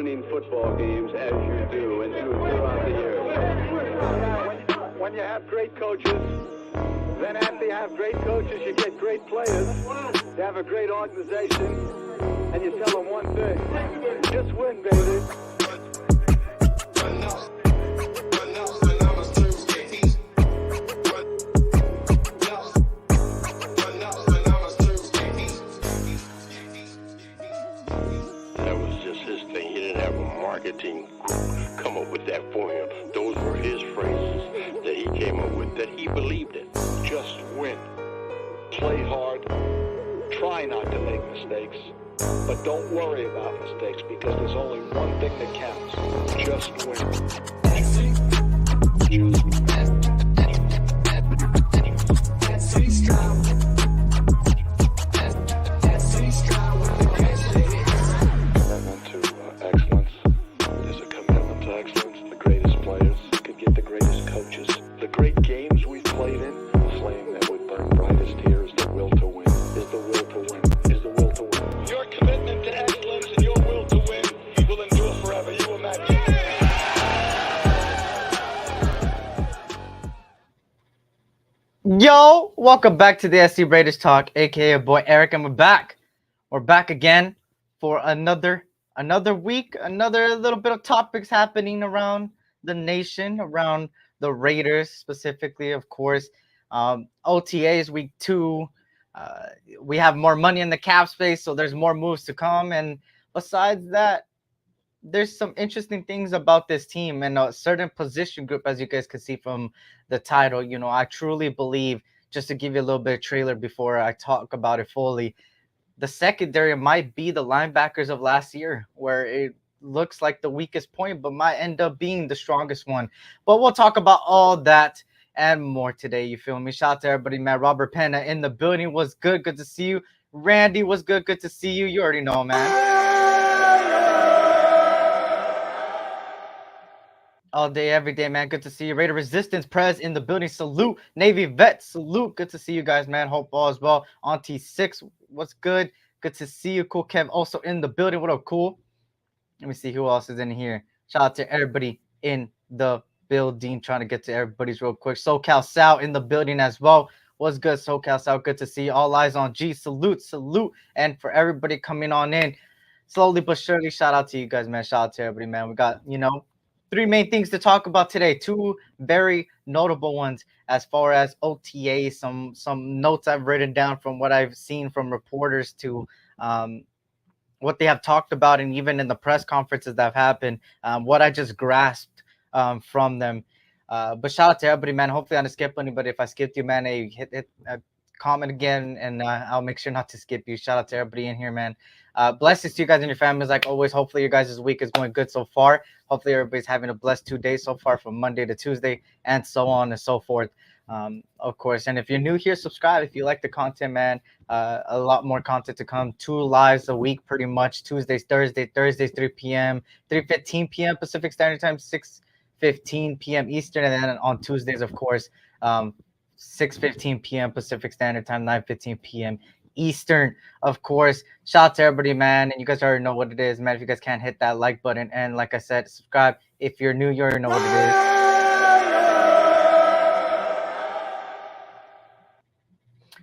winning football games as you do and do throughout the year. When you have great coaches, then after you have great coaches, you get great players. You have a great organization, and you tell them one thing: just win, baby. Marketing come up with that for him. Those were his phrases that he came up with, that he believed in. Just win. Play hard. Try not to make mistakes. But don't worry about mistakes, because there's only one thing that counts. Just win. Just win. Yo, welcome back to the SC Raiders Talk, aka boy Eric, and we're back. We're back again for another week, another little bit of topics happening around the nation, around the Raiders specifically, of course. OTAs week 2. We have more money in the cap space, so there's more moves to come. And besides that, there's some interesting things about this team and a certain position group, as you guys can see from the title. You know, I truly believe, just to give you a little bit of trailer before I talk about it fully, the secondary might be the linebackers of last year, where it looks like the weakest point, but might end up being the strongest one. But we'll talk about all that and more today. You feel me? Shout out to everybody, man. Robert Penna in the building was good. Good to see you. Randy was good. Good to see you. You already know, man. All day, every day, man. Good to see you. Raider Resistance Prez in the building. Salute. Navy Vet, salute. Good to see you guys, man. Hope all is well. On T6, what's good? Good to see you. Cool Kev also in the building. What up, cool? Let me see who else is in here. Shout out to everybody in the building. Trying to get to everybody's real quick. SoCal Sal in the building as well. What's good, SoCal Sal? Good to see you. All eyes on G. Salute, salute. And for everybody coming on in, slowly but surely, shout out to you guys, man. Shout out to everybody, man. We got, 3 main things to talk about today. 2 very notable ones as far as OTA. Some notes I've written down from what I've seen from reporters to what they have talked about, and even in the press conferences that have happened, what I just grasped from them. But shout out to everybody, man. Hopefully I didn't skip anybody. If I skipped you, man, hit comment again, and I'll make sure not to skip you. Shout out to everybody in here, man. Blessings to you guys and your families, like always. Hopefully your guys' week is going good so far. Hopefully everybody's having a blessed 2 days so far, from Monday to Tuesday, and so on and so forth. Of course, and if you're new here, subscribe if you like the content, man. A lot more content to come. 2 lives a week, pretty much. Tuesdays, Thursdays 3 p.m., 3:15 p.m. Pacific Standard Time, 6:15 p.m. Eastern, and then on Tuesdays, of course, 6:15 p.m. Pacific Standard Time, 9:15 p.m. Eastern, of course. Shout out to everybody, man. And you guys already know what it is, man. If you guys can't hit that like button, and like I said, subscribe. If you're new, you already know what it is.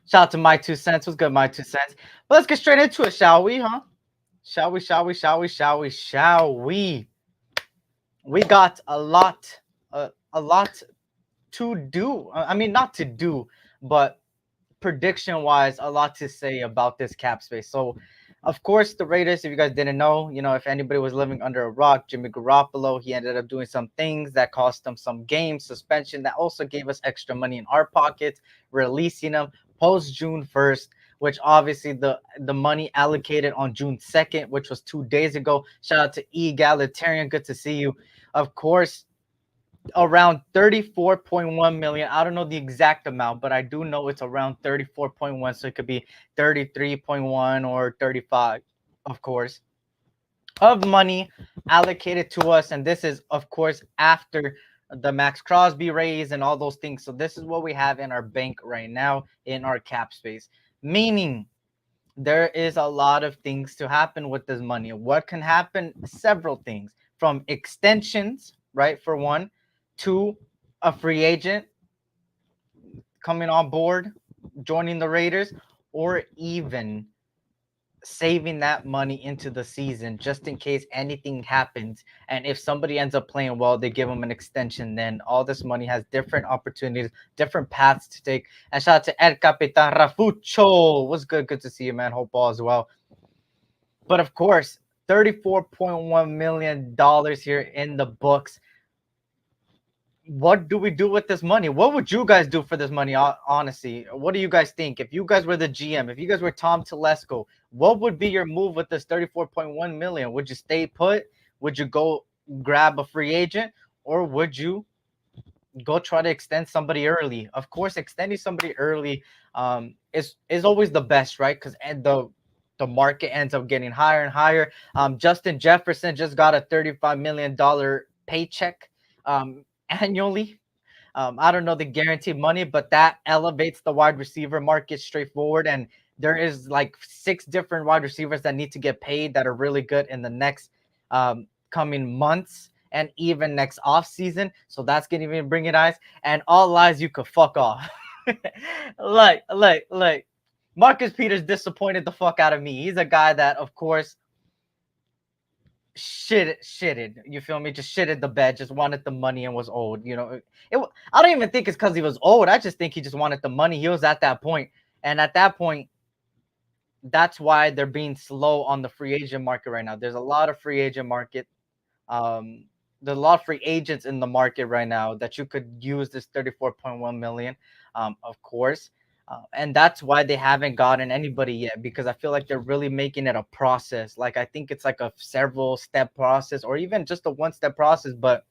Shout out to My 2 Cents. What's good, My 2 Cents? But let's get straight into it, shall we, huh? Shall we? We got a lot to do. I mean, not to do, but prediction-wise, a lot to say about this cap space. So, of course, the Raiders, if you guys didn't know, if anybody was living under a rock, Jimmy Garoppolo, he ended up doing some things that cost him some game suspension that also gave us extra money in our pockets, releasing him post June 1st, which obviously the money allocated on June 2nd, which was 2 days ago. Shout out to Egalitarian. Good to see you. Of course, around 34.1 million. I don't know the exact amount, but I do know it's around 34.1. So it could be 33.1 or 35, of course, of money allocated to us. And this is, of course, after the Max Crosby raise and all those things. So this is what we have in our bank right now in our cap space, meaning there is a lot of things to happen with this money. What can happen? Several things, from extensions, right? For one, to a free agent coming on board, joining the Raiders, or even saving that money into the season just in case anything happens. And if somebody ends up playing well, they give them an extension. Then all this money has different opportunities, different paths to take. And shout out to El Capitan Rafucho. What's good? Good to see you, man. Hope all is well. But of course, $34.1 million here in the books. What do we do with this money? What would you guys do for this money? Honestly, what do you guys think? If you guys were the GM, if you guys were Tom Telesco, what would be your move with this 34.1 million? Would you stay put? Would you go grab a free agent, or would you go try to extend somebody early? Of course, extending somebody early is always the best, right? Because the market ends up getting higher and higher. Justin Jefferson just got a $35 million paycheck annually. I don't know the guaranteed money, but that elevates the wide receiver market straightforward. And there is like 6 different wide receivers that need to get paid that are really good in the next coming months and even next off season. So that's gonna even bring it eyes. And all lies, you could fuck off. like Marcus Peters disappointed the fuck out of me. He's a guy that, of course, shitted. You feel me? Just shitted the bed. Just wanted the money and was old. I don't even think it's because he was old. I just think he just wanted the money. He was at that point, and at that point, that's why they're being slow on the free agent market right now. There's a lot of free agent market. Um, there's a lot of free agents in the market right now that you could use this 34.1 million. Of course. And that's why they haven't gotten anybody yet, because I feel like they're really making it a process. Like, I think it's like a several step process or even just a one step process, but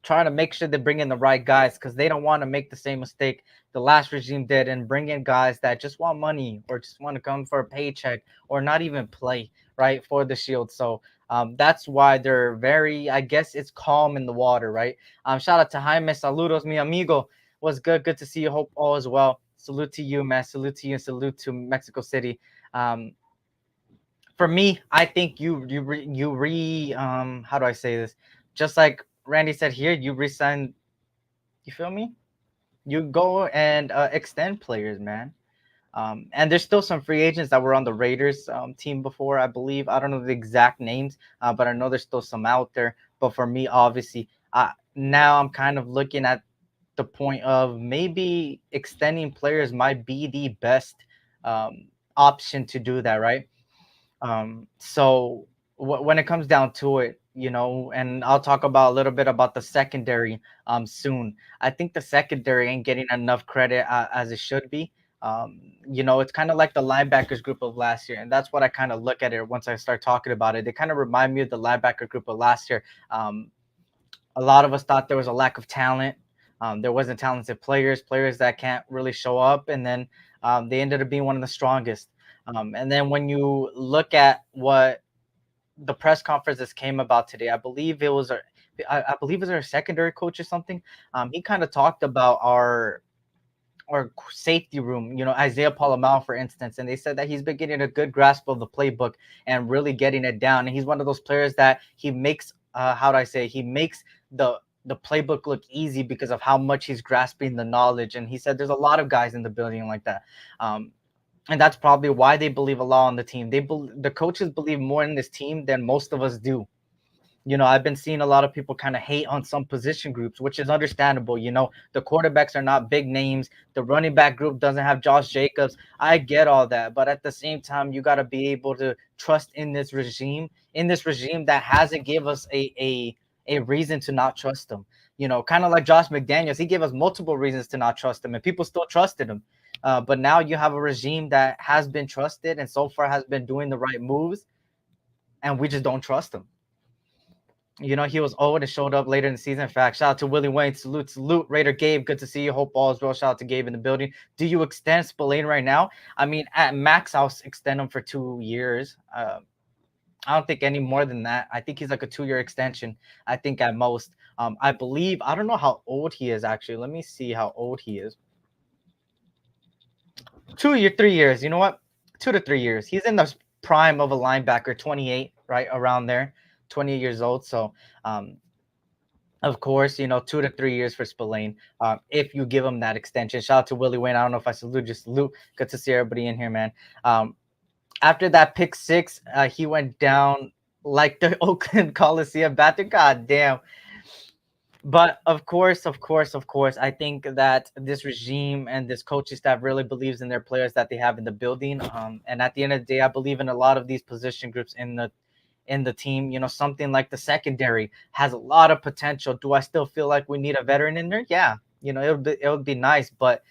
trying to make sure they bring in the right guys because they don't want to make the same mistake the last regime did and bring in guys that just want money or just want to come for a paycheck or not even play right for the Shield. So that's why they're very, I guess it's calm in the water, right? Shout out to Jaime. Saludos, mi amigo. Was good. Good to see you. Hope all is well. Salute to you, man. Salute to you. And salute to Mexico City. For me, I think how do I say this? Just like Randy said here, you resign. You feel me? You go and extend players, man. And there's still some free agents that were on the Raiders team before, I believe. I don't know the exact names, but I know there's still some out there. But for me, obviously, now I'm kind of looking at the point of maybe extending players might be the best option to do that, right? So when it comes down to it, and I'll talk about a little bit about the secondary soon. I think the secondary ain't getting enough credit as it should be. It's kind of like the linebackers group of last year, and that's what I kind of look at it once I start talking about it. They kind of remind me of the linebacker group of last year. A lot of us thought there was a lack of talent. There wasn't talented players that can't really show up, and then they ended up being one of the strongest. And then when you look at what the press conferences came about today, I believe it was our secondary coach or something. He kind of talked about our safety room, Isaiah Palomar, for instance, and they said that he's been getting a good grasp of the playbook and really getting it down. And he's one of those players that he makes, how do I say, he makes the playbook look easy because of how much he's grasping the knowledge. And he said there's a lot of guys in the building like that. And that's probably why they believe a lot on the team. The coaches believe more in this team than most of us do. I've been seeing a lot of people kind of hate on some position groups, which is understandable. The quarterbacks are not big names. The running back group doesn't have Josh Jacobs. I get all that. But at the same time, you got to be able to trust in this regime that hasn't give us a reason to not trust them. Kind of like Josh McDaniels. He gave us multiple reasons to not trust him, and people still trusted him. But now you have a regime that has been trusted and so far has been doing the right moves, and we just don't trust him. He was old and showed up later in the season. In fact, shout out to Willie Wayne. Salute, Raider Gabe. Good to see you. Hope all is well. Shout out to Gabe in the building. Do you extend Spillane right now? I mean, at max, I'll extend him for 2 years. I don't think any more than that. I think he's like a 2-year extension. I think at most. I believe, I don't know how old he is actually. Let me see how old he is. 2 year, 3 years. You know what? 2 to 3 years. He's in the prime of a linebacker, 28, right around there, 28 years old. So, um, of course, 2 to 3 years for Spillane. If you give him that extension. Shout out to Willie Wayne. I don't know if I salute, just salute. Good to see everybody in here, man. After that pick six, he went down like the Oakland Coliseum bathroom. God damn. But of course, I think that this regime and this coaching staff really believes in their players that they have in the building. And at the end of the day, I believe in a lot of these position groups in the team. Something like the secondary has a lot of potential. Do I still feel like we need a veteran in there? Yeah. It would be nice, but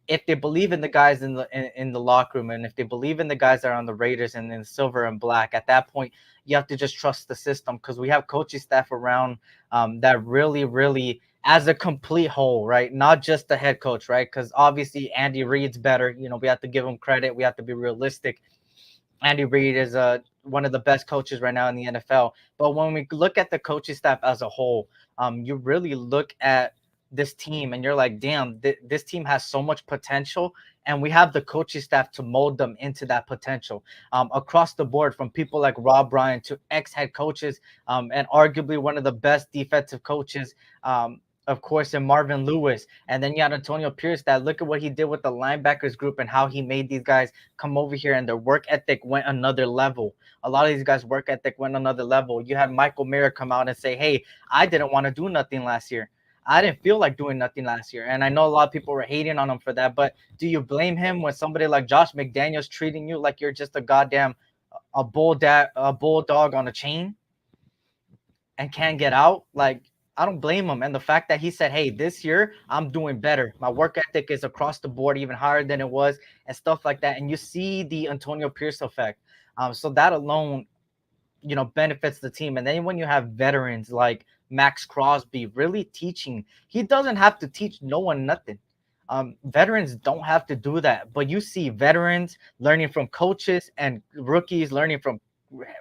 if they believe in the guys in the locker room, and if they believe in the guys that are on the Raiders and in silver and black, at that point you have to just trust the system, because we have coaching staff around that really, really, as a complete whole, right? Not just the head coach, right? Because obviously Andy Reid's better. We have to give him credit. We have to be realistic. Andy Reid is one of the best coaches right now in the NFL. But when we look at the coaching staff as a whole, you really look at this team and you're like, damn, this team has so much potential. And we have the coaching staff to mold them into that potential across the board, from people like Rob Ryan to ex-head coaches, and arguably one of the best defensive coaches, of course, in Marvin Lewis. And then you had Antonio Pierce, that look at what he did with the linebackers group and how he made these guys come over here, and their work ethic went another level. A lot of these guys' work ethic went another level. You had Michael Mayer come out and say, hey, I didn't want to do nothing last year. I didn't feel like doing nothing last year. And I know a lot of people were hating on him for that, but do you blame him when somebody like Josh McDaniels treating you like you're just a goddamn a bulldog on a chain and can't get out? Like, I don't blame him. And the fact that he said, hey, this year I'm doing better. My work ethic is across the board, even higher than it was, and stuff like that. And you see the Antonio Pierce effect. So that alone, benefits the team. And then when you have veterans like Max Crosby really teaching, he doesn't have to teach no one nothing. Veterans don't have to do that, but you see veterans learning from coaches and rookies learning from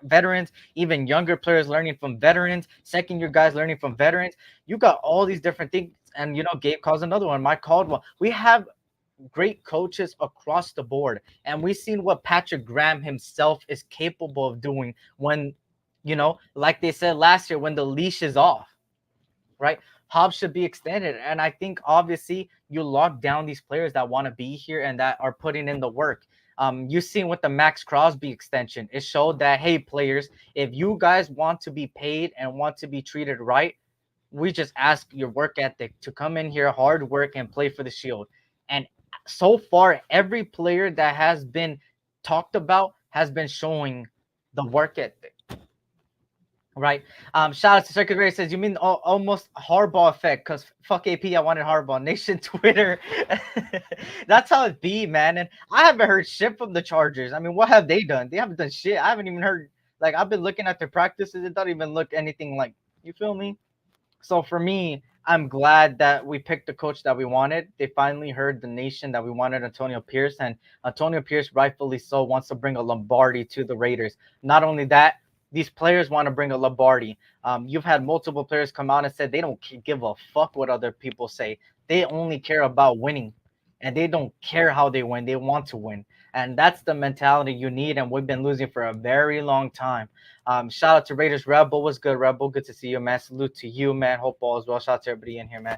veterans, even younger players learning from veterans, second year guys learning from veterans. You got all these different things. And Gabe calls another one, Mike Caldwell. We have great coaches across the board, and we've seen what Patrick Graham himself is capable of doing when, like they said last year, when the leash is off, right? Hobbs should be extended. And I think obviously you lock down these players that want to be here and that are putting in the work. You've seen with the Max Crosby extension, it showed that, hey, players, if you guys want to be paid and want to be treated right, we just ask your work ethic to come in here, hard work, and play for the Shield. And so far, every player that has been talked about has been showing the work ethic. Right. Shout out to Circuit Ray, says, you mean almost Harbaugh effect? Because fuck AP, I wanted Harbaugh. Nation Twitter. That's how it be, man. And I haven't heard shit from the Chargers. I mean, what have they done? They haven't done shit. I haven't even heard. Like, I've been looking at their practices. It doesn't even look anything like. You feel me? So for me, I'm glad that we picked the coach that we wanted. They finally heard the nation that we wanted Antonio Pierce, and Antonio Pierce, rightfully so, wants to bring a Lombardi to the Raiders. Not only that, these players want to bring a Lombardi. You've had multiple players come out and said they don't give a fuck what other people say. They only care about winning, and they don't care how they win. They want to win. And that's the mentality you need, and we've been losing for a very long time. Shout out to Raiders Rebel. What's good, Rebel? Good to see you, man. Salute to you, man. Hope all is well. Shout out to everybody in here, man.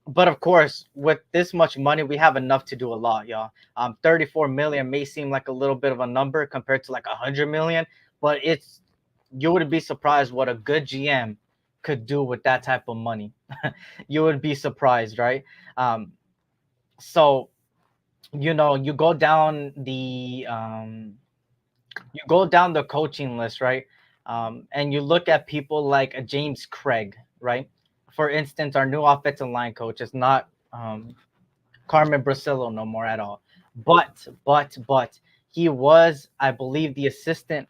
But of course, with this much money, we have enough to do a lot, y'all. 34 million may seem like a little bit of a number compared to like 100 million, but you would be surprised what a good GM could do with that type of money. You would be surprised, right? So you go down the coaching list, right? And you look at people like a James Craig, right? For instance, our new offensive line coach is not Carmen Brasillo no more at all. But he was, I believe, the assistant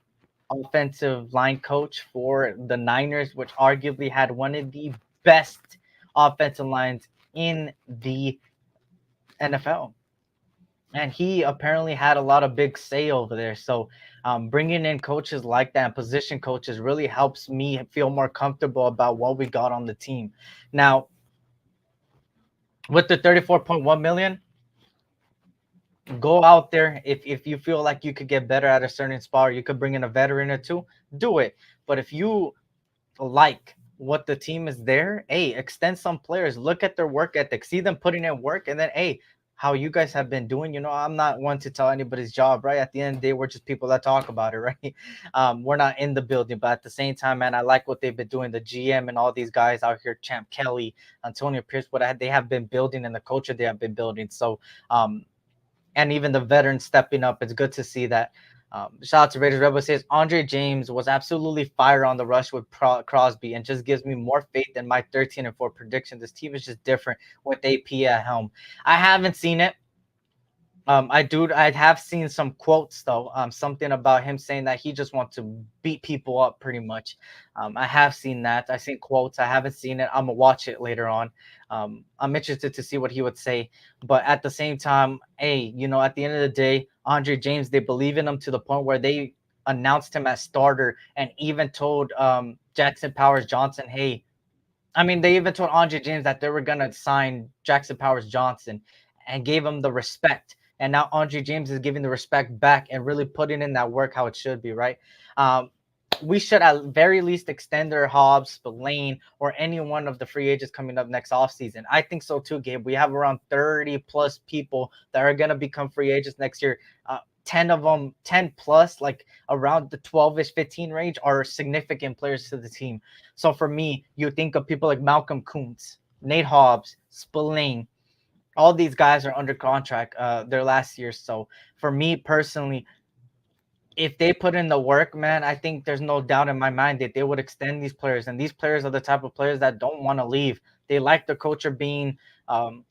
offensive line coach for the Niners, which arguably had one of the best offensive lines in the NFL. And he apparently had a lot of big say over there. So bringing in coaches like that and position coaches really helps me feel more comfortable about what we got on the team. Now, with the 34.1 million, Go out there. If you feel like you could get better at a certain spot, or you could bring in a veteran or two, do it. But if you like what the team is there, hey, extend some players, look at their work ethic, see them putting in work, and then hey, how you guys have been doing. I'm not one to tell anybody's job, right? At the end of the day, we're just people that talk about it, right? We're not in the building, but at the same time, man, I like what they've been doing. The GM and all these guys out here, Champ Kelly, Antonio Pierce, they have been building, and the culture they have been building. So and even the veterans stepping up. It's good to see that. Shout out to Raiders Rebel says Andre James was absolutely fire on the rush with Crosby and just gives me more faith than my 13-4 prediction. This team is just different with AP at helm. I haven't seen it. I have seen some quotes though. Something about him saying that he just wants to beat people up pretty much. I have seen that. I seen quotes. I haven't seen it. I'm gonna watch it later on. I'm interested to see what he would say. But at the same time, hey, at the end of the day, Andre James, they believe in him to the point where they announced him as starter and even told Jackson Powers Johnson, hey, I mean, they even told Andre James that they were gonna sign Jackson Powers Johnson and gave him the respect. And now Andre James is giving the respect back and really putting in that work how it should be, right? Um, we should at very least extend their Hobbs, Spillane, or any one of the free agents coming up next offseason. I think so too, Gabe. We have around 30 plus people that are gonna become free agents next year. 10 of them, 10 plus, like around the 12-ish, 15 range, are significant players to the team. So for me, you think of people like Malcolm Kuntz, Nate Hobbs, Spillane. All these guys are under contract their last year. So for me personally, if they put in the work, man, I think there's no doubt in my mind that they would extend these players. And these players are the type of players that don't want to leave. They like the culture um,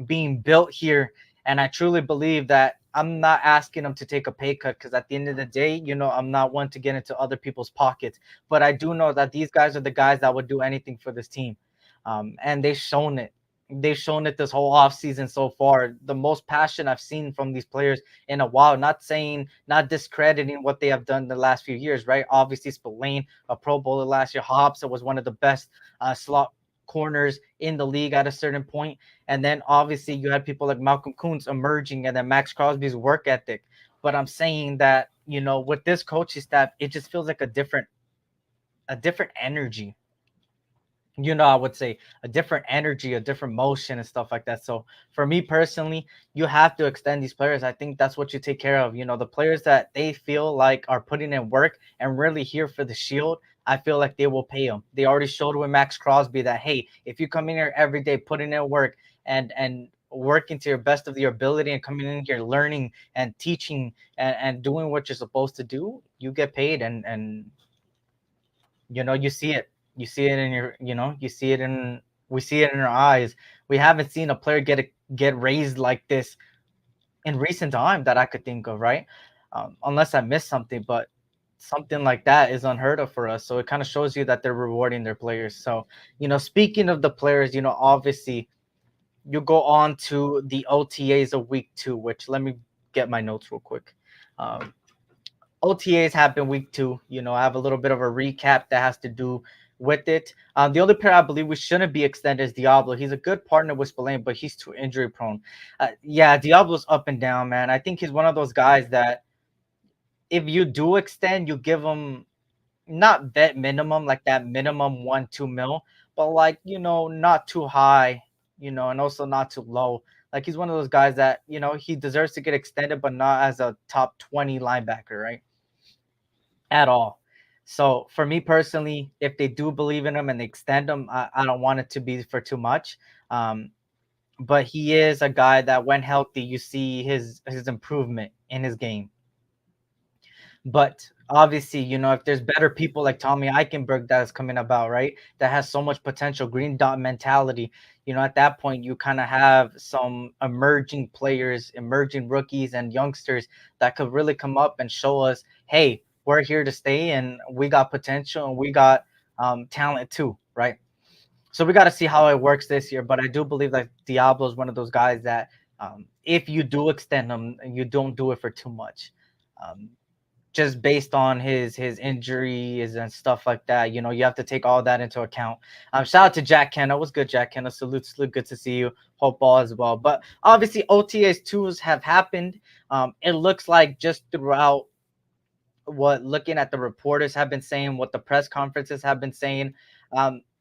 being built here. And I truly believe that I'm not asking them to take a pay cut because at the end of the day, I'm not one to get into other people's pockets. But I do know that these guys are the guys that would do anything for this team. And they've shown it. They've shown it this whole offseason so far. The most passion I've seen from these players in a while. Not discrediting what they have done the last few years, right? Obviously, Spillane, a Pro Bowler last year. Hobbs was one of the best slot corners in the league at a certain point. And then obviously you had people like Malcolm Kuntz emerging and then Max Crosby's work ethic. But I'm saying that, with this coaching staff, it just feels like a different energy. I would say a different energy, a different motion and stuff like that. So for me personally, you have to extend these players. I think that's what you take care of. The players that they feel like are putting in work and really here for the shield, I feel like they will pay them. They already showed with Max Crosby that, hey, if you come in here every day, putting in work and working to your best of your ability and coming in here learning and teaching and doing what you're supposed to do, you get paid. And you see it. You see it in your, you see it in, we see it in our eyes. We haven't seen a player get raised like this in recent time that I could think of, right? Unless I missed something, but something like that is unheard of for us. So it kind of shows you that they're rewarding their players. So, speaking of the players, obviously you go on to the OTAs of week 2, which let me get my notes real quick. Um, OTAs happen week 2. I have a little bit of a recap that has to do with it. The only player I believe we shouldn't be extended is Diablo. He's a good partner with Spillane, but he's too injury prone. Yeah, Diablo's up and down, man. I think he's one of those guys that if you do extend, you give him not vet minimum, like that minimum 1-2 mil, but like, not too high, and also not too low. Like he's one of those guys that, he deserves to get extended, but not as a top 20 linebacker, right? At all. So for me personally, if they do believe in him and they extend him, I don't want it to be for too much. Um, but he is a guy that when healthy, you see his improvement in his game. But obviously, if there's better people like Tommy Eichenberg that is coming about, right? That has so much potential, green dot mentality. At that point, you kind of have some emerging players, emerging rookies and youngsters that could really come up and show us, hey, we're here to stay and we got potential and we got talent too, right? So we got to see how it works this year. But I do believe that Diablo is one of those guys that if you do extend him, you don't do it for too much. Um, just based on his injuries and stuff like that. You have to take all that into account. Shout out to Jack Kenna. What's good, Jack Kenna? Salute. Good to see you. Hope all as well. But obviously, OTAs twos have happened. It looks like just throughout what looking at the reporters have been saying, what the press conferences have been saying,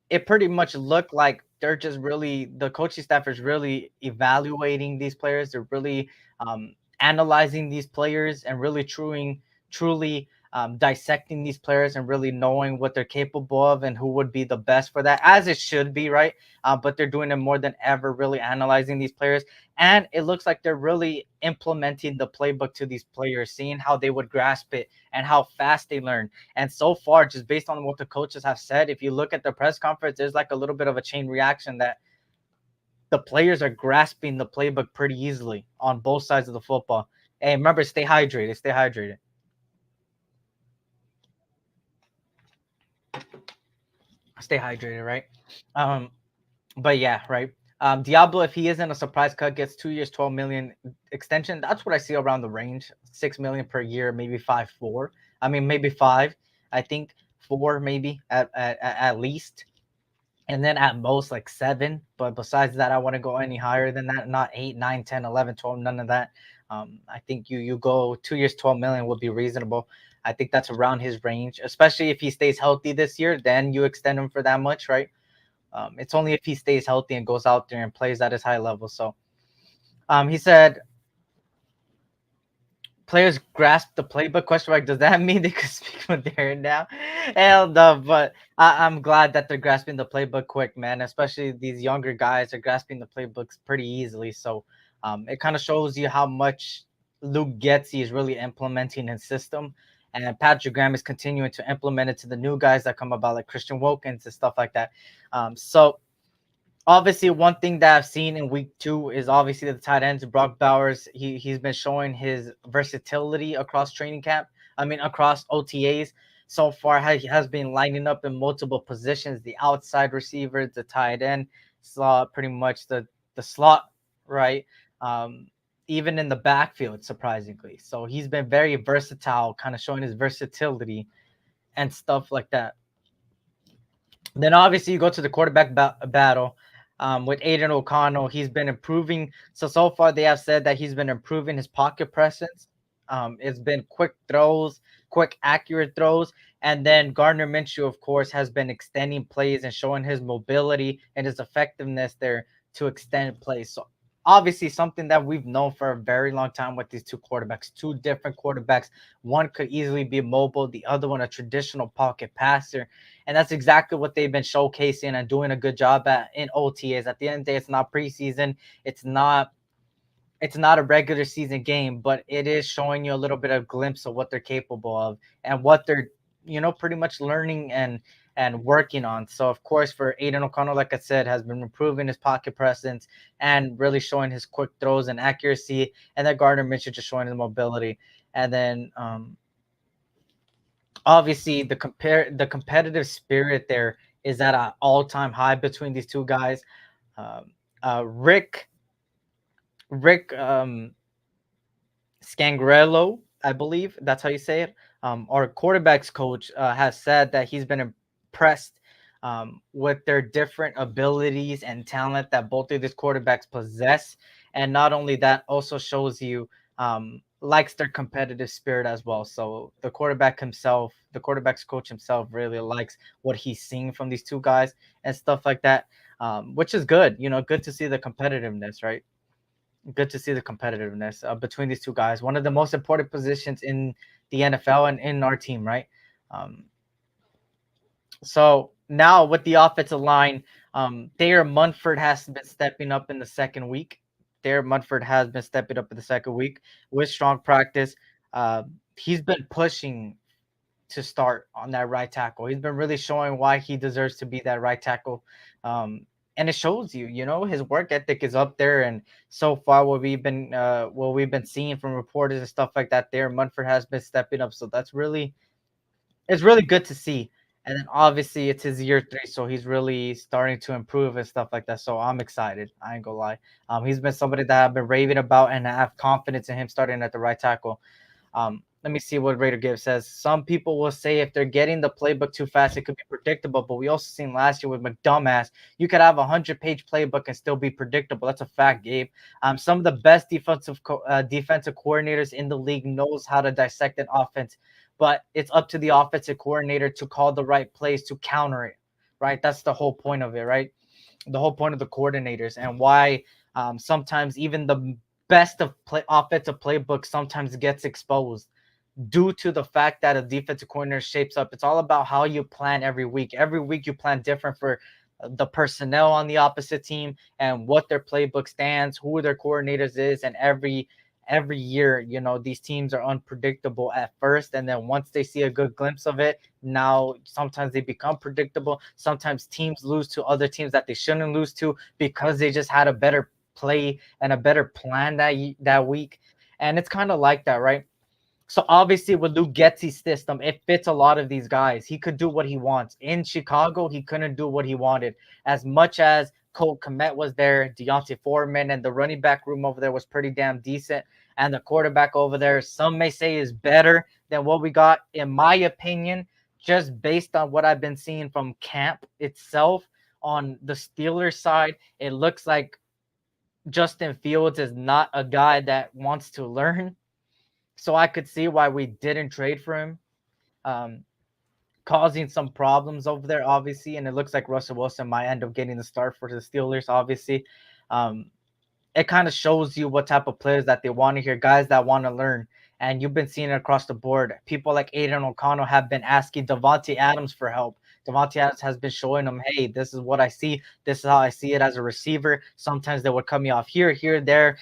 it pretty much looked like they're just really the coaching staff is really evaluating these players. They're really analyzing these players and really truly dissecting these players and really knowing what they're capable of and who would be the best for that, as it should be, right? But they're doing it more than ever, really analyzing these players, and it looks like they're really implementing the playbook to these players, seeing how they would grasp it and how fast they learn. And so far, just based on what the coaches have said, if you look at the press conference, there's like a little bit of a chain reaction that the players are grasping the playbook pretty easily on both sides of the football. Hey, remember, stay hydrated. Stay hydrated. Stay hydrated, right? Um, but yeah, right. Diablo, if he isn't a surprise cut, gets 2 years, 12 million extension. That's what I see around the range. 6 million per year, maybe 5, 4. I mean, maybe 5. I think 4, maybe at least, and then at most like 7. But besides that, I want to go any higher than that. Not 8, 9, 10, 11, 12. None of that. I think you go 2 years, 12 million would be reasonable. I think that's around his range, especially if he stays healthy this year. Then you extend him for that much, right? It's only if he stays healthy and goes out there and plays at his high level. So he said players grasp the playbook, question mark. Does that mean they could speak when they're in now? Hell no, but I'm glad that they're grasping the playbook quick, man. Especially these younger guys are grasping the playbooks pretty easily. So it kind of shows you how much Luke Getzey is really implementing his system. And Patrick Graham is continuing to implement it to the new guys that come about, like Christian Wilkins and stuff like that. So obviously, one thing that I've seen in week 2 is obviously the tight ends. Brock Bowers, he's been showing his versatility across training camp. I mean, across OTAs so far. He has been lining up in multiple positions: the outside receiver, the tight end, slot, pretty much the slot, right? Um, Even in the backfield, surprisingly. So he's been very versatile, kind of showing his versatility and stuff like that. Then obviously you go to the quarterback battle with Aiden O'Connell. He's been improving. So far they have said that he's been improving his pocket presence. It's been quick throws, quick accurate throws, and then Gardner Minshew, of course, has been extending plays and showing his mobility and his effectiveness there to extend plays. So obviously something that we've known for a very long time with these two quarterbacks, two different quarterbacks. One could easily be mobile, the other one a traditional pocket passer. And that's exactly what they've been showcasing and doing a good job at in OTAs. At the end of the day, it's not preseason. It's not a regular season game, but it is showing you a little bit of glimpse of what they're capable of and what they're, pretty much learning and working on. So of course for Aiden O'Connell, like I said, has been improving his pocket presence and really showing his quick throws and accuracy. And then Gardner Minshew just showing his mobility. And then obviously the competitive spirit there is at an all-time high between these two guys. Um, Rick Scangarello, I believe that's how you say it. Our quarterbacks coach has said that he's been impressed with their different abilities and talent that both of these quarterbacks possess, and not only that, also shows you likes their competitive spirit as well. So the quarterback himself, the quarterbacks coach himself, really likes what he's seeing from these two guys and stuff like that, which is good. Good to see the competitiveness, right? Good to see the competitiveness between these two guys. One of the most important positions in the NFL and in our team, right? Um, so now with the offensive line, Thayer Munford has been stepping up in the second week. Thayer Munford has been stepping up in the second week with strong practice. Uh, he's been pushing to start on that right tackle. He's been really showing why he deserves to be that right tackle. And it shows his work ethic is up there. And so far, what we've been seeing from reporters and stuff like that, there Munford has been stepping up. So it's really good to see. And then obviously it's his year 3, so he's really starting to improve and stuff like that. So I'm excited. I ain't gonna lie. He's been somebody that I've been raving about, and I have confidence in him starting at the right tackle. Let me see what Raider Gibbs says. Some people will say if they're getting the playbook too fast, it could be predictable. But we also seen last year with McDumbass, you could have a 100-page playbook and still be predictable. That's a fact, Gabe. Some of the best defensive coordinators in the league knows how to dissect an offense, but it's up to the offensive coordinator to call the right plays to counter it. Right? That's the whole point of it. Right? The whole point of the coordinators and why sometimes even the best of offensive playbook sometimes gets exposed due to the fact that a defensive coordinator shapes up. It's all about how you plan every week. Every week you plan different for the personnel on the opposite team and what their playbook stands, who their coordinators is, and every year, these teams are unpredictable at first, and then once they see a good glimpse of it, now sometimes they become predictable. Sometimes teams lose to other teams that they shouldn't lose to because they just had a better play and a better plan that week. And it's kind of like that, right? So obviously with Luke Getzey's system, it fits a lot of these guys. He could do what he wants. In Chicago, he couldn't do what he wanted. As much as Colt Kmet was there, Deontay Foreman, and the running back room over there was pretty damn decent. And the quarterback over there, some may say is better than what we got. In my opinion, just based on what I've been seeing from camp itself on the Steelers side, it looks like Justin Fields is not a guy that wants to learn. So I could see why we didn't trade for him, um, causing some problems over there, obviously. And it looks like Russell Wilson might end up getting the start for the Steelers, obviously. Um, it kind of shows you what type of players that they want to hear, guys that want to learn. And you've been seeing it across the board. People like Aiden O'Connell have been asking Devontae Adams for help. Devontae Adams has been showing them, hey, this is what I see. This is how I see it as a receiver. Sometimes they would cut me off here, there.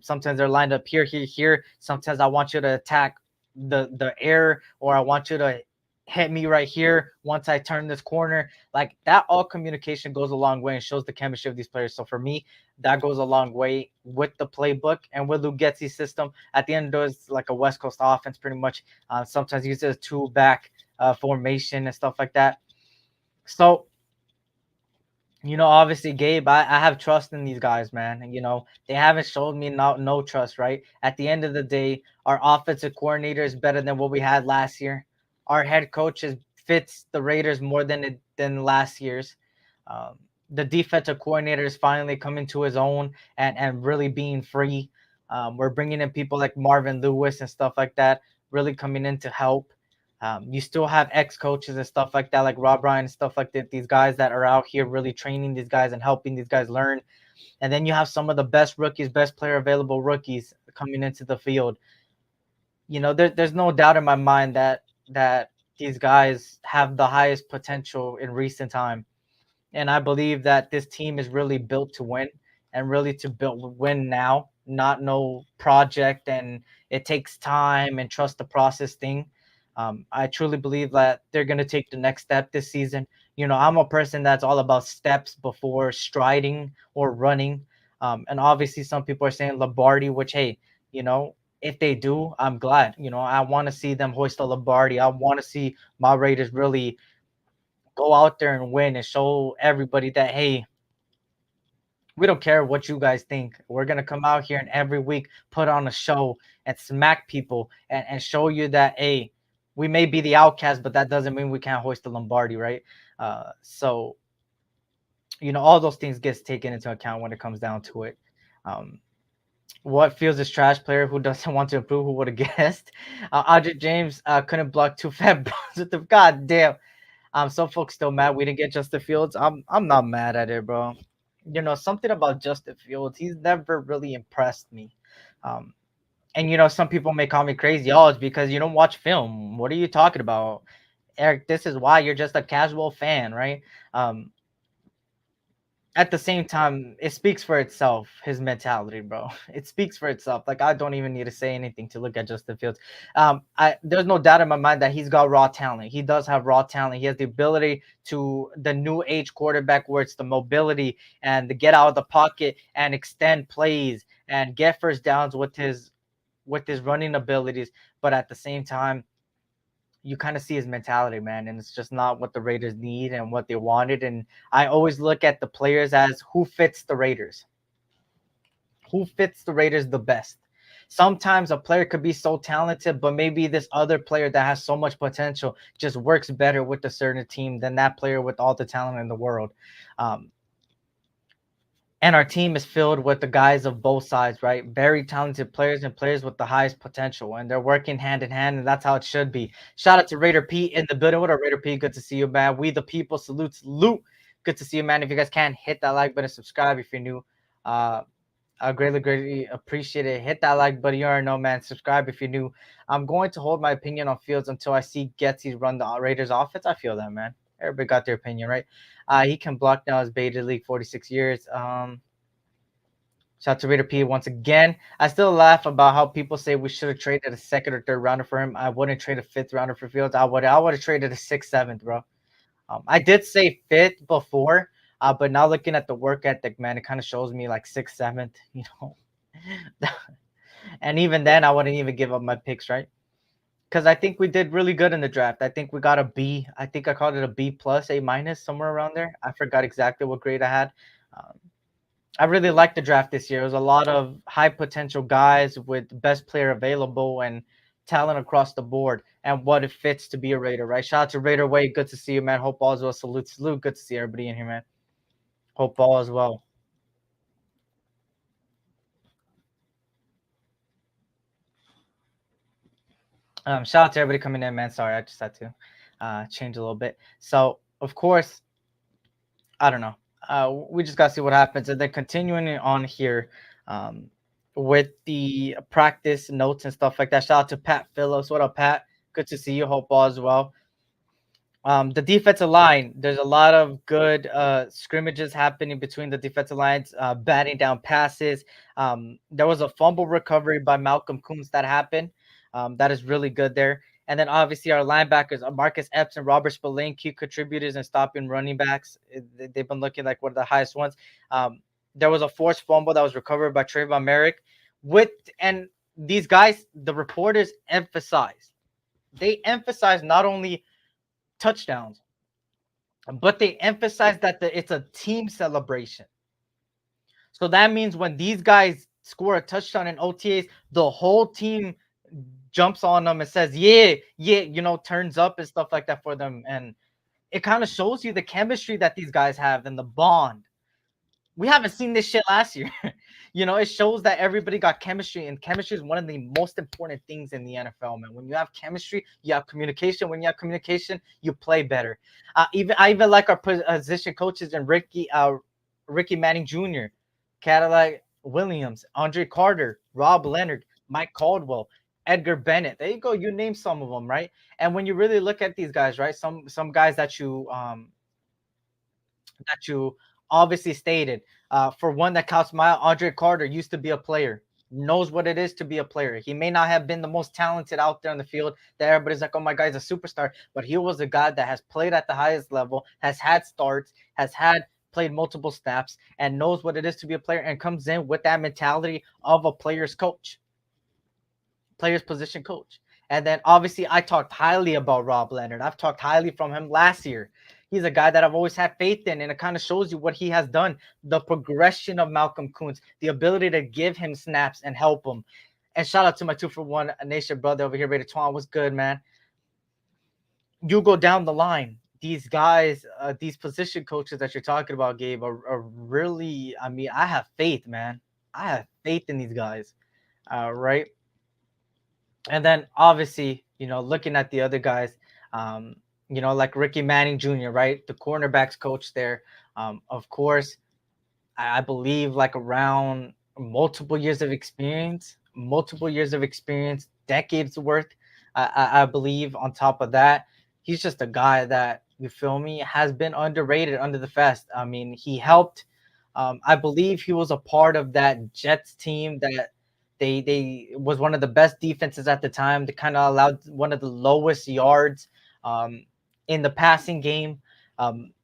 Sometimes they're lined up here. Sometimes I want you to attack the air, or I want you to hit me right here once I turn this corner. Like that, all communication goes a long way and shows the chemistry of these players. So for me, that goes a long way with the playbook and with Luke Getzey's system. At the end, it's like a West Coast offense, pretty much. Sometimes uses a two-back formation and stuff like that. So, obviously, Gabe, I have trust in these guys, man. And, they haven't showed me no trust, right? At the end of the day, our offensive coordinator is better than what we had last year. Our head coach fits the Raiders more than last year's. The defensive coordinator is finally coming to his own and really being free. We're bringing in people like Marvin Lewis and stuff like that, really coming in to help. You still have ex-coaches and stuff like that, like Rob Ryan and stuff like that. These guys that are out here really training these guys and helping these guys learn. And then you have some of the best rookies, best player available rookies coming into the field. There's no doubt in my mind that these guys have the highest potential in recent time. And I believe that this team is really built to win and really to win now, not no project and it takes time and trust the process thing. I truly believe that they're going to take the next step this season. I'm a person that's all about steps before striding or running. And obviously, some people are saying Lombardi, which, hey, if they do, I'm glad. I want to see them hoist a Lombardi. I want to see my Raiders really go out there and win and show everybody that, hey, we don't care what you guys think. We're going to come out here and every week put on a show and smack people and show you that, hey, we may be the outcast, but that doesn't mean we can't hoist the Lombardi, right? So, all those things gets taken into account when it comes down to it. What feels this trash player who doesn't want to improve? Who would have guessed? Audrey James couldn't block two fat bros with the goddamn. Some folks still mad we didn't get Justin Fields. I'm not mad at it, bro. Something about Justin Fields, he's never really impressed me. And some people may call me crazy. Oh, it's because you don't watch film. What are you talking about, Eric? This is why you're just a casual fan, right? At the same time, it speaks for itself, his mentality, bro. It speaks for itself. Like, I don't even need to say anything to look at Justin Fields. There's no doubt in my mind that he's got raw talent. He does have raw talent. He has the ability to the new age quarterback where it's the mobility and the get out of the pocket and extend plays and get first downs with his running abilities. But at the same time, you kind of see his mentality, man, and it's just not what the Raiders need and what they wanted. And I always look at the players as who fits the Raiders. Who fits the Raiders the best? Sometimes a player could be so talented, but maybe this other player that has so much potential just works better with a certain team than that player with all the talent in the world. Um, and our team is filled with the guys of both sides, right? Very talented players and players with the highest potential, and they're working hand in hand, and that's how it should be. Shout out to Raider Pete in the building. What up, Raider Pete? Good to see you, man. We the people, salute, salute. Good to see you, man. If you guys can, hit that like button, subscribe if you're new. Uh, I greatly, greatly appreciate it. Hit that like button. You already know, man. Subscribe if you're new. I'm going to hold my opinion on Fields until I see Getsy run the Raiders offense. I feel that, man. Everybody got their opinion, right? He can block now his beta league 46 years. Shout out to Raider P once again. I still laugh about how people say we should have traded a second or third rounder for him. I wouldn't trade a fifth rounder for Fields. I would have traded a sixth, seventh, bro. I did say fifth before, but now looking at the work ethic, man, it kind of shows me like sixth, seventh, you know. And even then, I wouldn't even give up my picks, right? Because I think we did really good in the draft. I think we got a B. I think I called it a B plus, A minus, somewhere around there. I forgot exactly what grade I had. Um, I really liked the draft this year. It was a lot of high potential guys with best player available and talent across the board and what it fits to be a Raider, right? Shout out to Raider Way. Good to see you, man. Hope all is well. Salute, salute. Good to see everybody in here, man. Hope all is well. Shout out to everybody coming in, man. Sorry, I just had to change a little bit. So, of course, I don't know. We just got to see what happens. And then continuing on here with the practice notes and stuff like that. Shout out to Pat Phillips. What up, Pat? Good to see you. Hope all is well. The defensive line, there's a lot of good scrimmages happening between the defensive lines, batting down passes. There was a fumble recovery by Malcolm Coons that happened. That is really good there. And then obviously our linebackers, Marcus Epps and Robert Spillane, key contributors in stopping running backs. They've been looking like one of the highest ones. There was a forced fumble that was recovered by Trayvon Merrick. And these guys, the reporters they emphasize not only touchdowns, but they emphasize that it's a team celebration. So that means when these guys score a touchdown in OTAs, the whole team jumps on them and says, yeah, turns up and stuff like that for them. And it kind of shows you the chemistry that these guys have and the bond. We haven't seen this shit last year. It shows that everybody got chemistry, and chemistry is one of the most important things in the NFL, man. When you have chemistry, you have communication. When you have communication, you play better. I even like our position coaches and Ricky Manning Jr., Cadillac Williams, Andre Carter, Rob Leonard, Mike Caldwell, Edgar Bennett. There you go. You name some of them, right? And when you really look at these guys, right, some guys that you obviously stated. For one that counts my Andre Carter used to be a player, knows what it is to be a player. He may not have been the most talented out there on the field that everybody's like, oh my God, he's a superstar, but he was a guy that has played at the highest level, has had starts, played multiple snaps, and knows what it is to be a player and comes in with that mentality of a player's position coach. And then obviously I talked highly about Rob Leonard. I've talked highly from him last year. He's a guy that I've always had faith in, and it kind of shows you what he has done. The progression of Malcolm Coons, the ability to give him snaps and help him. And shout out to my 2-for-1 nation brother over here, Raider Twan. What's good, man? You go down the line. These guys, these position coaches that you're talking about, Gabe, are really, I mean, I have faith, man. I have faith in these guys, right? And then obviously, looking at the other guys, like Ricky Manning Jr., right? The cornerbacks coach there. Of course, I believe like around multiple years of experience, decades worth. I believe on top of that, he's just a guy that, you feel me, has been underrated under the vest. I mean, he helped. I believe he was a part of that Jets team that they was one of the best defenses at the time. They kind of allowed one of the lowest yards in the passing game.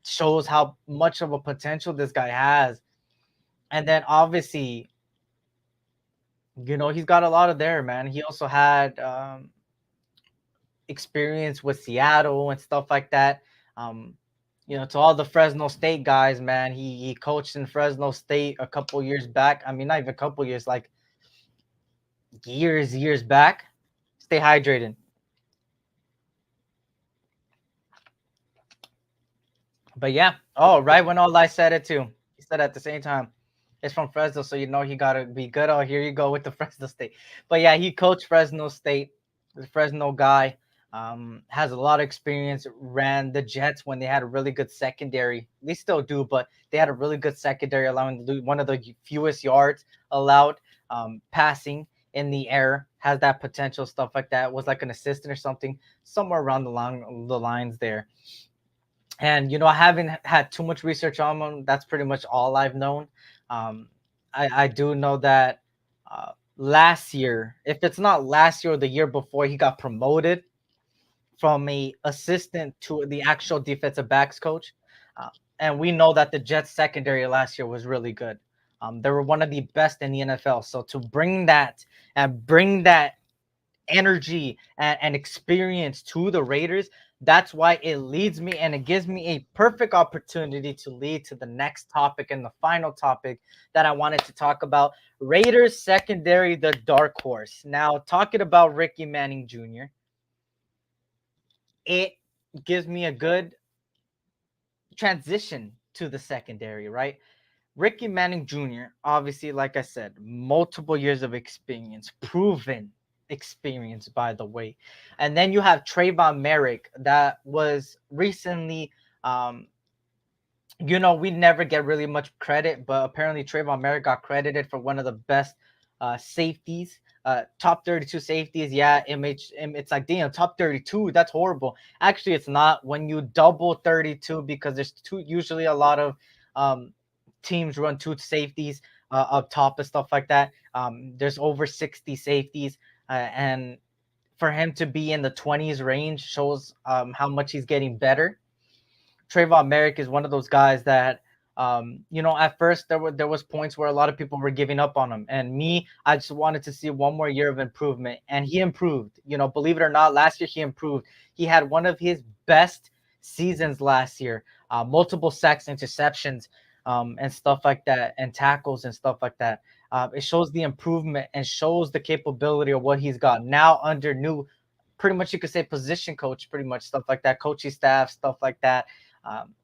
Shows how much of a potential this guy has. And then obviously, he's got a lot of there, man. He also had experience with Seattle and stuff like that. To all the Fresno State guys, man, he coached in Fresno State a couple years back. I mean, not even a couple years, like years back. Stay hydrated. But yeah. Oh, right when all I said it too. He said at the same time. It's from Fresno, so you know he gotta be good. Oh, here you go with the Fresno State. But yeah, he coached Fresno State. The Fresno guy has a lot of experience. Ran the Jets when they had a really good secondary. They still do, but they had a really good secondary, allowing one of the fewest yards allowed passing in the air. Has that potential, stuff like that. Was like an assistant or something, somewhere around the lines there. And I haven't had too much research on him. That's pretty much all I've known. um I do know that last year, if it's not last year or the year before, he got promoted from a assistant to the actual defensive backs coach. uh, and we know that the Jets secondary last year was really good. They were one of the best in the NFL, so to bring that energy and experience to the Raiders. That's why it leads me and it gives me a perfect opportunity to lead to the next topic and the final topic that I wanted to talk about. Raiders secondary, the dark horse. Now, talking about Ricky Manning Jr., it gives me a good transition to the secondary, right? Ricky Manning Jr., obviously, like I said, multiple years of experience, proven experience, by the way. And then you have Trayvon Merrick, that was recently, um, we never get really much credit, but apparently Trayvon Merrick got credited for one of the best safeties, top 32 safeties. Yeah, it's like, damn, top 32. That's horrible. Actually, it's not when you double 32, because there's usually a lot of um, teams run two safeties up top and stuff like that. There's over 60 safeties, and for him to be in the 20s range shows how much he's getting better. Trayvon Merrick is one of those guys that, at first there was points where a lot of people were giving up on him, and me, I just wanted to see one more year of improvement, and he improved. Believe it or not, last year he improved. He had one of his best seasons last year. Multiple sacks, interceptions, and stuff like that, and tackles and stuff like that. It shows the improvement and shows the capability of what he's got now under new, pretty much you could say position coach, pretty much stuff like that, coaching staff, stuff like that. um,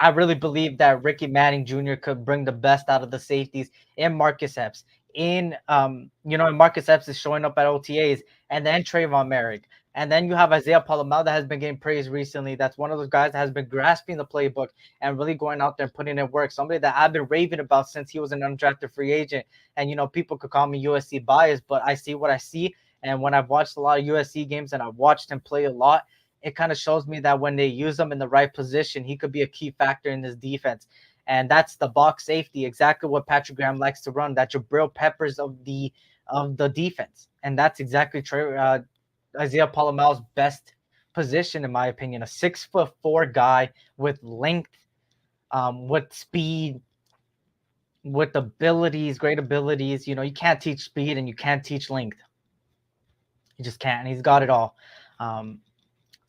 I really believe that Ricky Manning Jr. could bring the best out of the safeties in Marcus Epps. And Marcus Epps is showing up at OTAs, and then Trayvon Merrick. And then you have Isaiah Palomar that has been getting praised recently. That's one of those guys that has been grasping the playbook and really going out there and putting in work. Somebody that I've been raving about since he was an undrafted free agent. And, people could call me USC biased, but I see what I see. And when I've watched a lot of USC games and I've watched him play a lot, it kind of shows me that when they use him in the right position, he could be a key factor in this defense. And that's the box safety, exactly what Patrick Graham likes to run, that Jabril Peppers of the defense. And that's exactly Isaiah Palomal's best position, in my opinion. A 6'4" guy with length, with speed, with abilities, great abilities. You can't teach speed and you can't teach length. You just can't. And he's got it all.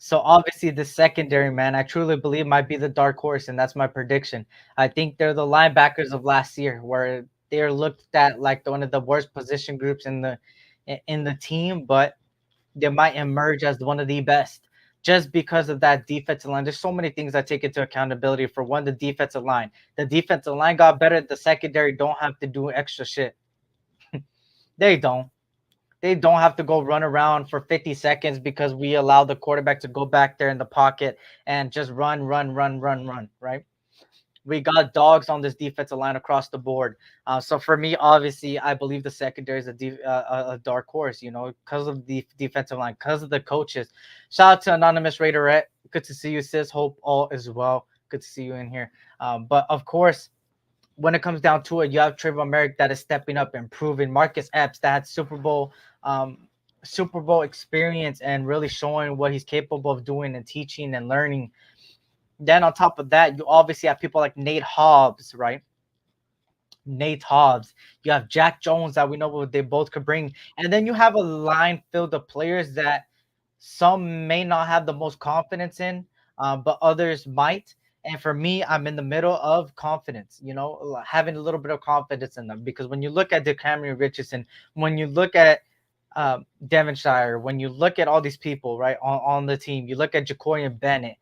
So obviously the secondary, man, I truly believe might be the dark horse, and that's my prediction. I think they're the linebackers of last year, where they're looked at like one of the worst position groups in the team, but they might emerge as one of the best just because of that defensive line. There's so many things I take into accountability. For one, the defensive line. The defensive line got better. The secondary don't have to do extra shit. They don't. They don't have to go run around for 50 seconds because we allow the quarterback to go back there in the pocket and just run, run, run, run, run, right? We got dogs on this defensive line across the board. So for me, obviously, I believe the secondary is a dark horse, because of the defensive line, because of the coaches. Shout out to Anonymous Raiderette. Good to see you, sis. Hope all is well. Good to see you in here. But of course, when it comes down to it, you have Trayvon Merrick that is stepping up, improving. Marcus Epps that had Super Bowl experience and really showing what he's capable of doing and teaching and learning. Then on top of that, you obviously have people like Nate Hobbs, right? Nate Hobbs. You have Jack Jones that we know what they both could bring. And then you have a line filled of players that some may not have the most confidence in, but others might. And for me, I'm in the middle of confidence, having a little bit of confidence in them. Because when you look at DeCamerion Richardson, when you look at Devonshire, when you look at all these people, right, on the team, you look at Jacorian Bennett,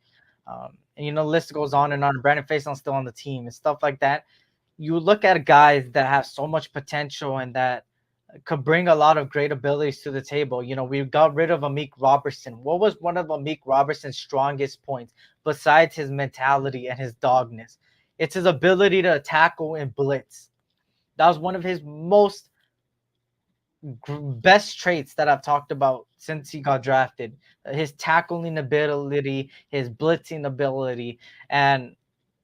and the list goes on and on. Brandon Faison's still on the team and stuff like that. You look at guys that have so much potential and that could bring a lot of great abilities to the table. We got rid of Amik Robertson. What was one of Amik Robertson's strongest points besides his mentality and his dogness? It's his ability to tackle and blitz. That was one of his most best traits that I've talked about since he got drafted. His tackling ability, his blitzing ability. And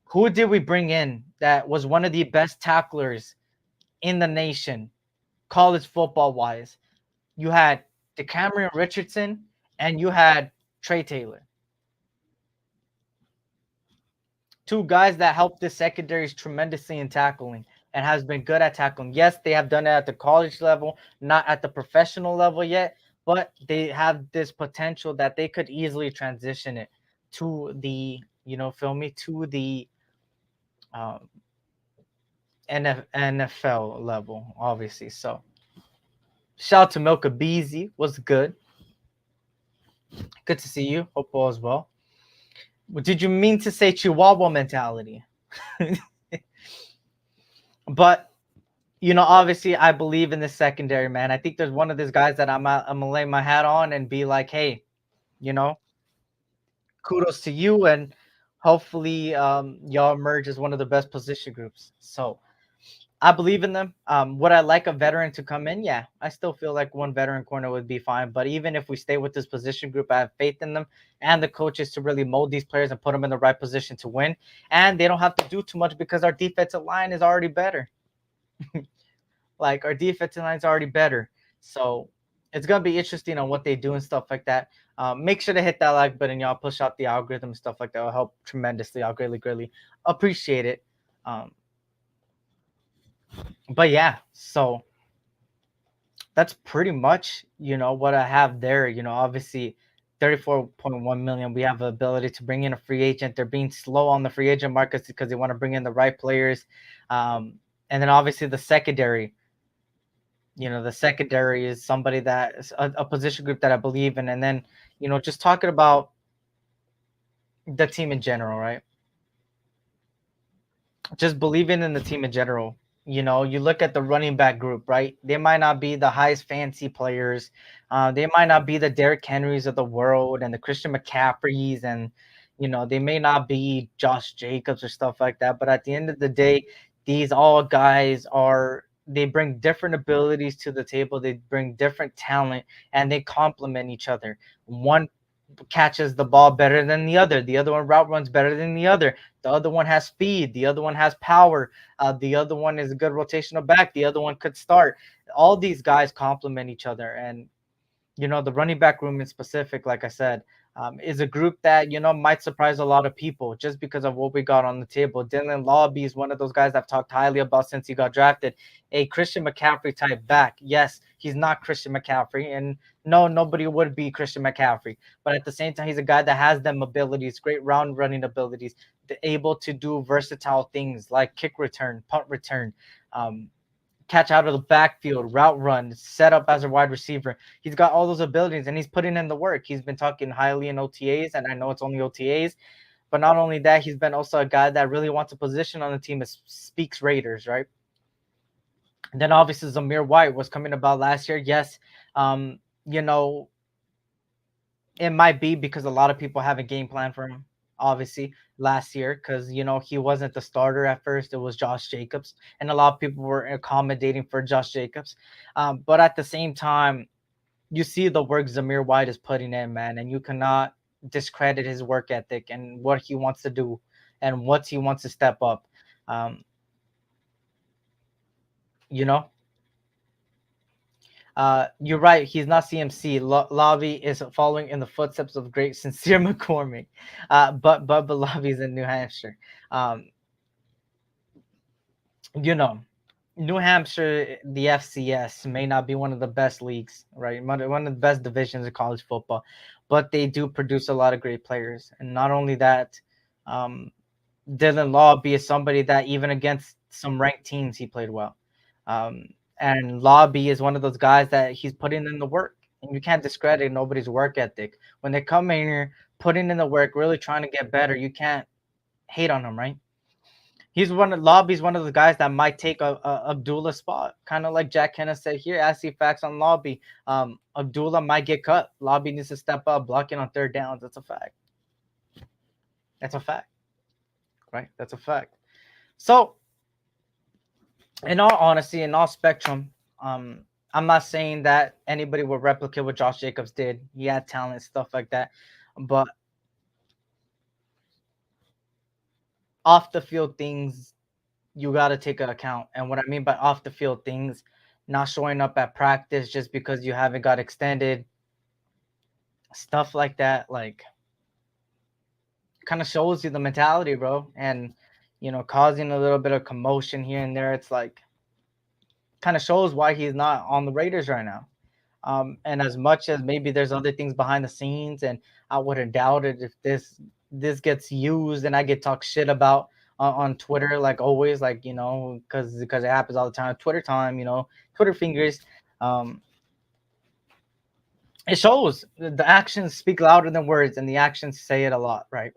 who did we bring in that was one of the best tacklers in the nation, college football wise? You had DeCameron Richardson and you had Trey Taylor. Two guys that helped the secondaries tremendously in tackling and has been good at tackling. Yes, they have done it at the college level, not at the professional level yet, but they have this potential that they could easily transition it to the, feel me, to the um, NFL level, obviously. So shout out to Milka Beasy. Was good. Good to see you. Hope all is well. Did you mean to say Chihuahua mentality? But obviously, I believe in the secondary, man. I think there's one of these guys that I'm gonna lay my hat on and be like, hey, you know, kudos to you, and hopefully, y'all emerge as one of the best position groups. So I believe in them. Would I like a veteran to come in? Yeah, I still feel like one veteran corner would be fine. But even if we stay with this position group, I have faith in them and the coaches to really mold these players and put them in the right position to win. And they don't have to do too much because our defensive line is already better. Like our defensive line is already better. So it's gonna be interesting on what they do and stuff like that. Make sure to hit that like button, y'all. Push out the algorithm and stuff like that. Will help tremendously. I'll greatly appreciate it. But yeah, so that's pretty much what I have there. Obviously 34.1 million. We have the ability to bring in a free agent. They're being slow on the free agent markets because they want to bring in the right players. And then obviously the secondary. The secondary is somebody that is a position group that I believe in. And then, just talking about the team in general, right? Just believing in the team in general. You look at the running back group, right? They might not be the highest fancy players. They might not be the Derrick Henrys of the world and the Christian McCaffreys, and they may not be Josh Jacobs or stuff like that. But at the end of the day, these all guys they bring different abilities to the table. They bring different talent, and they complement each other. One catches the ball better than the other. The other one route runs better than the other. The other one has speed. The other one has power. The other one is a good rotational back. The other one could start. All these guys complement each other. And, the running back room in specific, like I said, is a group that, might surprise a lot of people just because of what we got on the table. Dylan Lobby is one of those guys I've talked highly about since he got drafted. A Christian McCaffrey type back. Yes, he's not Christian McCaffrey. And no, nobody would be Christian McCaffrey. But at the same time, he's a guy that has them abilities, great round running abilities, able to do versatile things like kick return, punt return, catch out of the backfield, route run, set up as a wide receiver. He's got all those abilities and he's putting in the work. He's been talking highly in OTAs, and I know it's only OTAs. But not only that, he's been also a guy that really wants a position on the team that speaks Raiders, right? And then obviously Zamir White was coming about last year. Yes, um, you know, it might be because a lot of people have a game plan for him, obviously, last year, because he wasn't the starter at first. It was Josh Jacobs, and a lot of people were accommodating for Josh Jacobs. But at the same time, you see the work Zamir White is putting in, man, and you cannot discredit his work ethic and what he wants to do and what he wants to step up. Um, you know, you're right. He's not CMC. Lobby is following in the footsteps of great Sincere McCormick. But Lobby's in New Hampshire. Um, you know, New Hampshire, the FCS may not be one of the best leagues, right? One of the best divisions of college football, but they do produce a lot of great players. And not only that, um, Dylan Lobby is somebody that even against some ranked teams, he played well. Um, And Lobby is one of those guys that he's putting in the work, and you can't discredit nobody's work ethic. When they come in here, putting in the work, really trying to get better, you can't hate on him, right? Lobby's one of the guys that might take a Abdullah's spot, kind of like Jack Kenna said here. I see facts on Lobby. Abdullah might get cut. Lobby needs to step up, blocking on third downs. That's a fact. That's a fact, right? That's a fact. So, in all honesty, in all spectrum, I'm not saying that anybody will replicate what Josh Jacobs did. He had talent, stuff like that, but off the field things you got to take into account. And what I mean by off the field things, not showing up at practice just because you haven't got extended, stuff like that, like kind of shows you the mentality, bro. And causing a little bit of commotion here and there. It's like kind of shows why he's not on the Raiders right now. And as much as maybe there's other things behind the scenes, and I wouldn't doubt it if this gets used and I get talked shit about on Twitter, like always, like because it happens all the time. Twitter time, Twitter fingers. It shows the actions speak louder than words, and the actions say it a lot, right?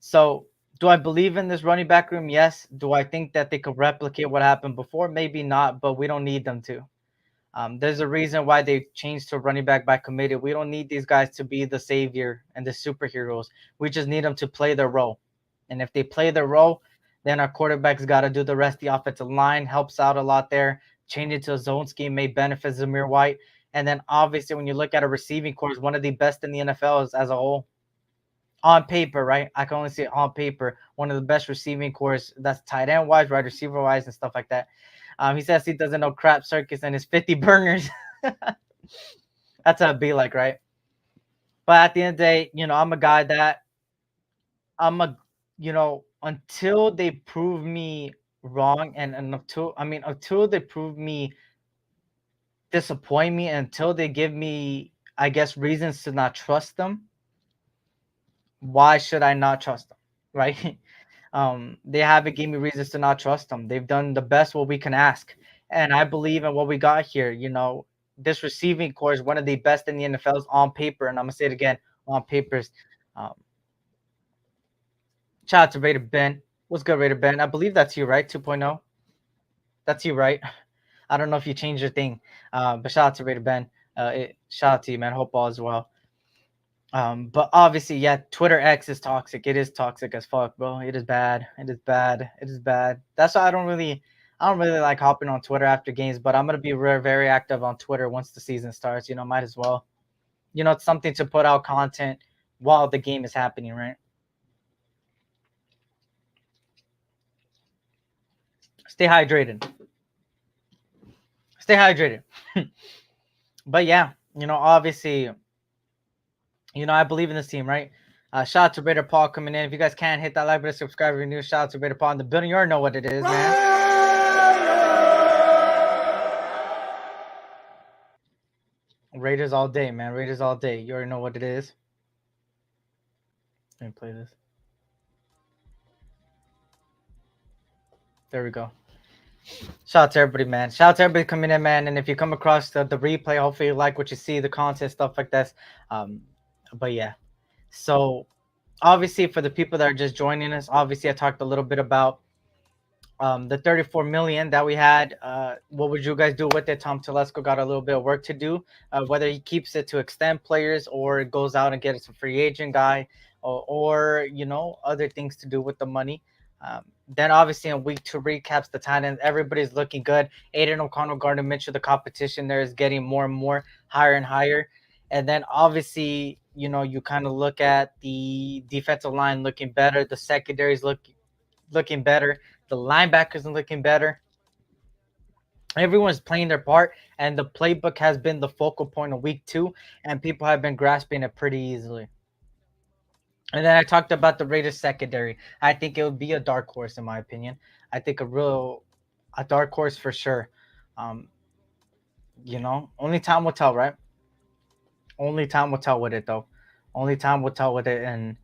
So, do I believe in this running back room? Yes. Do I think that they could replicate what happened before? Maybe not, but we don't need them to. There's a reason why they changed to running back by committee. We don't need these guys to be the savior and the superheroes. We just need them to play their role. And if they play their role, then our quarterback's got to do the rest. The offensive line helps out a lot there. Change it to a zone scheme may benefit Zamir White. And then obviously when you look at a receiving corps, one of the best in the NFL is, as a whole. On paper, right? I can only say on paper, one of the best receiving corps. That's tight end wise, wide receiver wise, and stuff like that. He says he doesn't know crap circus and his 50 burners. That's how it be like, right? But at the end of the day, I'm a guy that until they prove me wrong and until they prove me disappoint me, until they give me, I guess, reasons to not trust them, why should I not trust them, right? They haven't given me reasons to not trust them. They've done the best what we can ask, and I believe in what we got here. This receiving core is one of the best in the NFL's on paper, and I'm gonna say it again, on papers. Um, Shout out to Raider Ben. What's good, Raider Ben? I believe that's you, right? 2.0. That's you, right? I don't know if you changed your thing, but shout out to Raider Ben. Shout out to you, man. Hope all is well. But obviously, yeah, Twitter X is toxic. It is toxic as fuck, bro. It is bad. It is bad. It is bad. That's why I don't really like hopping on Twitter after games, but I'm gonna be very active on Twitter once the season starts. Might as well. It's something to put out content while the game is happening, right? Stay hydrated. Stay hydrated. But yeah, obviously, I believe in this team, right? Shout out to Raider Paul coming in. If you guys can, hit that like button, subscribe if you're new. Shout out to Raider Paul in the building. You already know what it is, man. Raiders all day, man. Raiders all day. You already know what it is. Let me play this. There we go. Shout out to everybody, man. Shout out to everybody coming in, man. And if you come across the replay, hopefully you like what you see, the content, stuff like this. But yeah. So obviously for the people that are just joining us, obviously I talked a little bit about the 34 million that we had. What would you guys do with it? Tom Telesco got a little bit of work to do, whether he keeps it to extend players or goes out and gets a free agent guy or other things to do with the money. Then obviously in week 2 recaps, the tight ends, everybody's looking good. Aiden O'Connell, Gardner Mitchell, the competition there is getting more and more higher and higher. And then obviously, you kind of look at the defensive line looking better. The secondaries looking better. The linebackers are looking better. Everyone's playing their part, and the playbook has been the focal point of week 2, and people have been grasping it pretty easily. And then I talked about the Raiders secondary. I think it would be a dark horse, in my opinion. I think a dark horse for sure. Only time will tell, right? Only time will tell with it, though. Only time will tell with it, and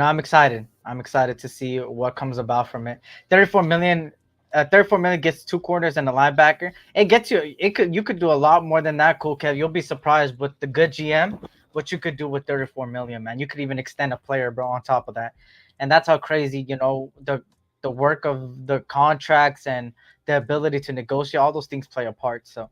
I'm excited. I'm excited to see what comes about from it. 34 million. 34 million gets 2 corners and a linebacker. It gets you. It could you could do a lot more than that, cool Kev. You'll be surprised with the good GM what you could do with 34 million, man. You could even extend a player, bro, on top of that, and that's how crazy the work of the contracts and the ability to negotiate all those things play a part. So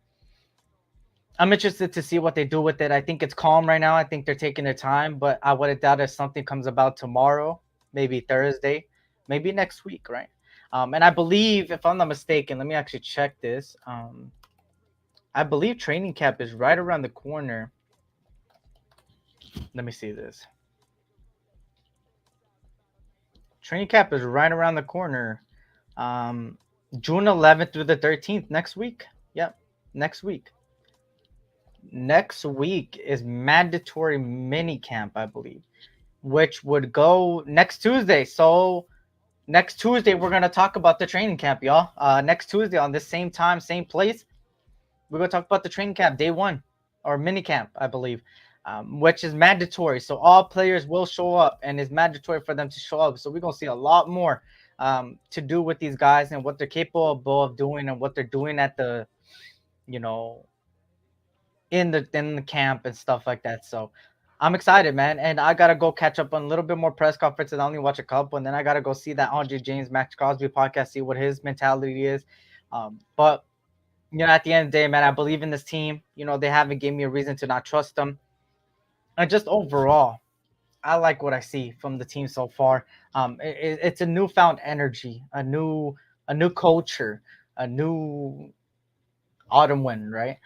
I'm interested to see what they do with it. I think it's calm right now. I think they're taking their time, but I wouldn't doubt if something comes about tomorrow, maybe Thursday, maybe next week, right? And I believe, if I'm not mistaken, let me actually check this. I believe training camp is right around the corner. Let me see this. Training camp is right around the corner. June 11th through the 13th, next week. Yep, next week. Next week is mandatory mini camp, I believe, which would go next Tuesday. So next Tuesday, we're gonna talk about the training camp, y'all. Next Tuesday on this same time, same place, we're gonna talk about the training camp, day one, or mini camp, I believe, which is mandatory. So all players will show up, and it's mandatory for them to show up. So we're gonna see a lot more to do with these guys and what they're capable of doing and what they're doing at the, you know, in the camp and stuff like that. So I'm excited, man. And I gotta go catch up on a little bit more press conferences. I only watch a couple, and then I gotta go see that Andre James Max Crosby podcast, see what his mentality is. But at the end of the day, man, I believe in this team. They haven't given me a reason to not trust them. And just overall, I like what I see from the team so far. It's a newfound energy, a new culture, a new autumn wind, right?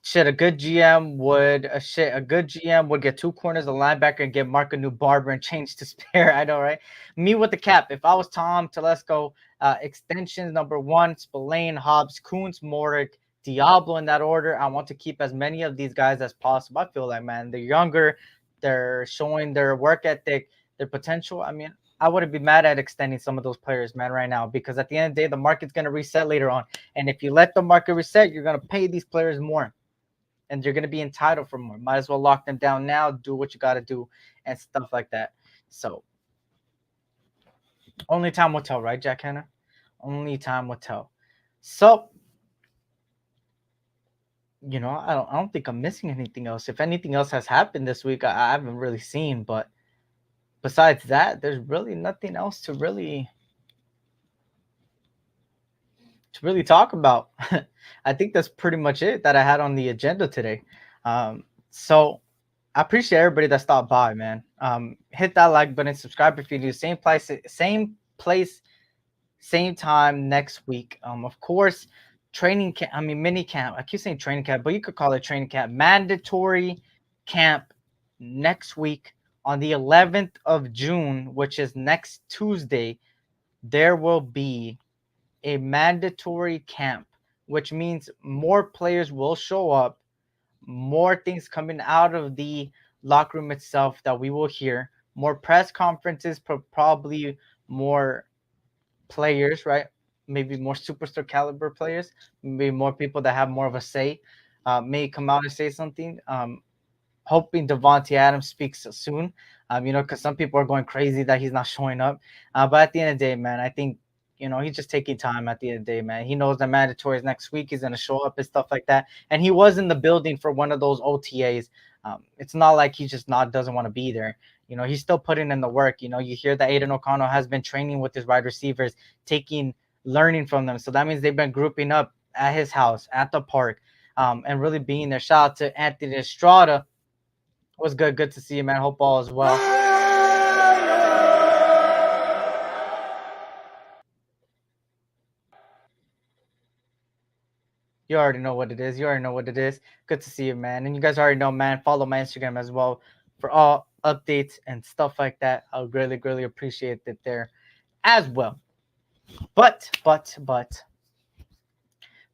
Shit, a good GM would get 2 corners, a linebacker, and get Mark a new barber and change to spare. I know, right? Me with the cap. If I was Tom Telesco, extensions number 1, Spillane, Hobbs, Kuntz, Morik, Diablo in that order. I want to keep as many of these guys as possible. I feel like, man, they're younger, they're showing their work ethic, their potential. I mean, I wouldn't be mad at extending some of those players, man, right now, because at the end of the day, the market's going to reset later on. And if you let the market reset, you're going to pay these players more, and you're going to be entitled for more. Might as well lock them down now, do what you got to do, and stuff like that. So only time will tell, right, Jack Hanna? Only time will tell. So, I don't think I'm missing anything else. If anything else has happened this week, I haven't really seen. But besides that, there's really nothing else to really talk about. I think that's pretty much it that I had on the agenda today. So I appreciate everybody that stopped by, man. Hit that like button, subscribe if you're new. Same place, same time next week. Of course, training camp. I mean, mini camp. I keep saying training camp, but you could call it training camp. Mandatory camp next week on the 11th of June, which is next Tuesday. There will be a mandatory camp, which means more players will show up, more things coming out of the locker room itself that we will hear, more press conferences, probably more players, right? Maybe more superstar caliber players, maybe more people that have more of a say, may come out and say something. Hoping Devontae Adams speaks soon, because some people are going crazy that he's not showing up. But at the end of the day, man, I think, he's just taking time at the end of the day, man. He knows the mandatory is next week. He's going to show up and stuff like that. And he was in the building for one of those OTAs. It's not like he just doesn't want to be there. He's still putting in the work. You hear that Aiden O'Connell has been training with his wide receivers, learning from them. So that means they've been grouping up at his house, at the park, and really being there. Shout out to Anthony Estrada. What's good? Good to see you, man. Hope all is well. You already know what it is. Good to see you, man. And you guys already know, man. Follow my Instagram as well for all updates and stuff like that. I would really, really appreciate it there as well. But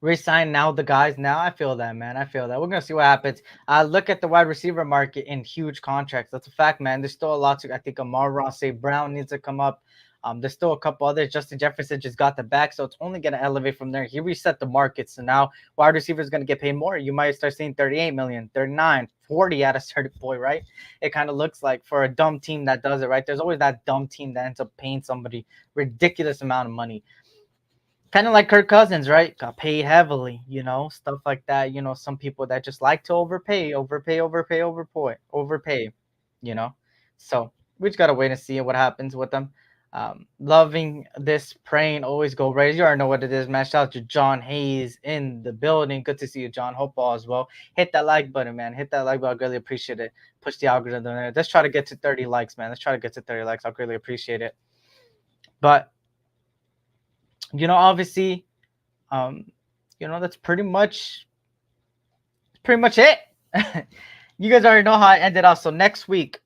resign now the guys. Now I feel that, man. We're gonna see what happens. Look at the wide receiver market in huge contracts. That's a fact, man. There's still a lot to. I think Amar St. Brown needs to come up. There's still a couple others. Justin Jefferson just got the back, so it's only gonna elevate from there. He reset the market, so now wide receiver is gonna get paid more. You might start seeing 38 million, 39, 40 at a certain point, right? It kind of looks like for a dumb team that does it, right? There's always that dumb team that ends up paying somebody ridiculous amount of money. kind of like Kirk Cousins, right? Got paid heavily, stuff like that. Some people that just like to overpay. You know, so we just gotta wait and see what happens with them. Loving this, praying, always go Raiders. You already know what it is, man. Shout out to John Hayes in the building. Good to see you, John. Hope all as well. Hit that like button, man. Hit that like button. I really appreciate it. Push the algorithm there. Let's try to get to 30 likes, man. Let's try to get to 30 likes. I really appreciate it. But obviously, that's pretty much it. You guys already know how I ended up. So next week,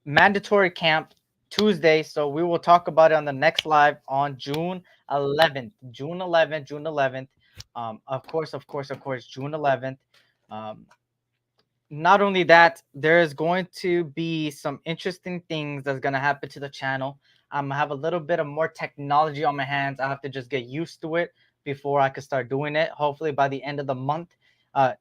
mandatory camp Tuesday. So we will talk about it on the next live on June 11th. June 11th. Of course, June 11th. Not only that, there's going to be some interesting things that's going to happen to the channel. I'm gonna have a little bit of more technology on my hands. I have to just get used to it before I could start doing it. Hopefully by the end of the month. Well,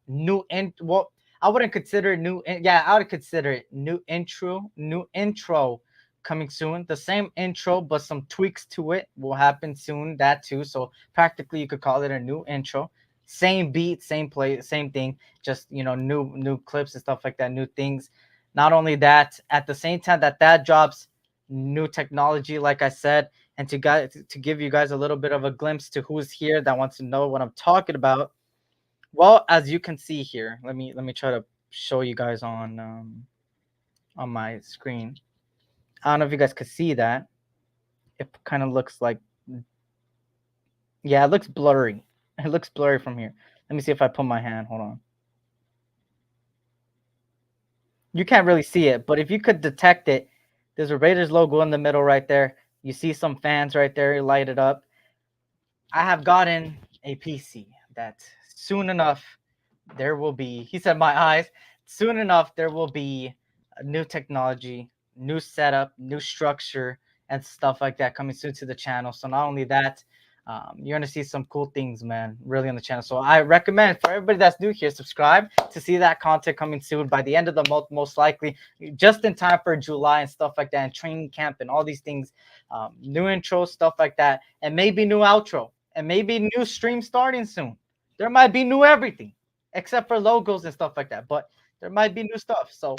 I wouldn't consider I would consider it new intro coming soon. The same intro, but some tweaks to it will happen soon. That too. So practically you could call it a new intro. Same beat, same play, same thing. Just new clips and stuff like that, new things. Not only that, at the same time that drops, new technology, like I said, and to give you guys a little bit of a glimpse to who's here that wants to know what I'm talking about. Well, as you can see here, let me try to show you guys on my screen. I don't know if you guys could see that. It kind of looks like, yeah, it looks blurry. It looks blurry from here. Let me see if I put my hand. Hold on. You can't really see it, but if you could detect it, there's a Raiders logo in the middle right there. You see some fans right there lighted up. I have gotten a PC that soon enough there will be, he said my eyes, soon enough there will be a new technology, new setup, new structure, and stuff like that coming soon to the channel. So not only that, you're going to see some cool things, man, really on the channel. So I recommend for everybody that's new here, subscribe to see that content coming soon by the end of the month, most likely, just in time for July and stuff like that, and training camp and all these things, new intro, stuff like that, and maybe new outro, and maybe new stream starting soon. There might be new everything, except for logos and stuff like that, but there might be new stuff. So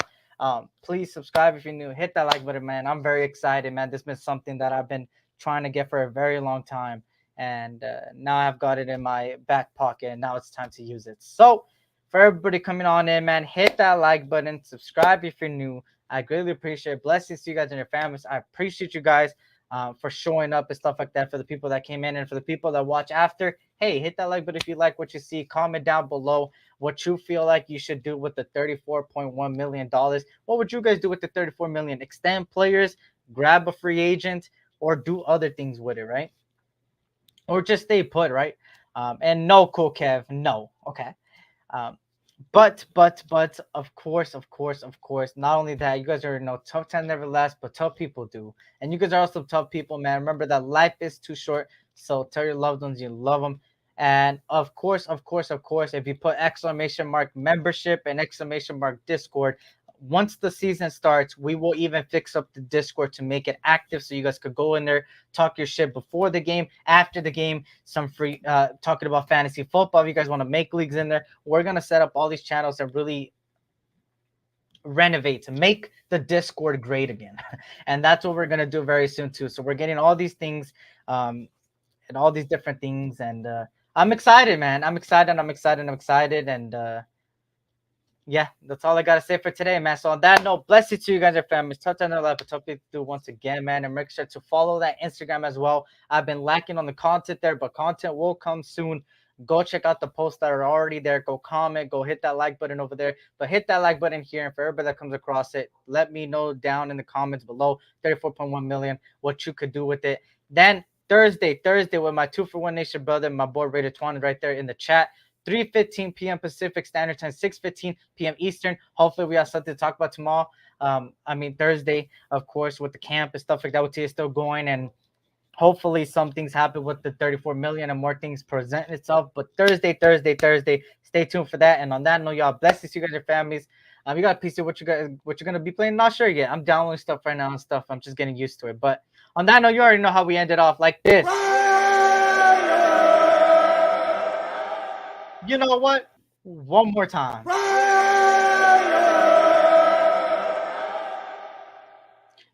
please subscribe if you're new. Hit that like button, man. I'm very excited, man. This has been something that I've been trying to get for a very long time. And now I've got it in my back pocket, and now it's time to use it. So for everybody coming on in, man, hit that like button, subscribe if you're new. I greatly appreciate it. Blessings to you guys and your families. I appreciate you guys for showing up and stuff like that. For the people that came in and for the people that watch after, hey, hit that like button if you like what you see. Comment down below what you feel like you should do with the $34.1 million. What would you guys do with the $34 million? Extend players, grab a free agent, or do other things with it, right? Or just stay put, right? And no, Cool Kev, no. Okay. But of course, not only that, you guys already know tough time never lasts, but tough people do. And you guys are also tough people, man. Remember that life is too short. So tell your loved ones you love them. And of course, if you put exclamation mark membership and exclamation mark Discord, once the season starts, we will even fix up the Discord to make it active so you guys could go in there, talk your shit before the game, after the game, some free talking about fantasy football. If you guys want to make leagues in there, we're going to set up all these channels and really renovate to make the Discord great again. And that's what we're going to do very soon too. So we're getting all these things and all these different things. And I'm excited, man. I'm excited. And yeah, that's all I gotta say for today, man. So on that note, bless you to you guys, your families. Touch on their life, but talk to you once again, man. And make sure to follow that Instagram as well. I've been lacking on the content there, but content will come soon. Go check out the posts that are already there. Go comment. Go hit that like button over there. But hit that like button here. And for everybody that comes across it, let me know down in the comments below. 34.1 million. What you could do with it. Then Thursday with my 2for1 Nation brother, my boy Raider 20 right there in the chat. 3:15 p.m. Pacific Standard Time, 6:15 p.m. Eastern. Hopefully, we have something to talk about tomorrow. Thursday, of course, with the camp and stuff like that. With still going, and hopefully, some things happen with the 34 million and more things present itself. But Thursday. Stay tuned for that. And on that note, y'all, blessings to you guys, your families. You got a piece of what you're gonna be playing. Not sure yet. I'm downloading stuff right now and stuff. I'm just getting used to it. But on that note, you already know how we ended off like this. You know what? One more time.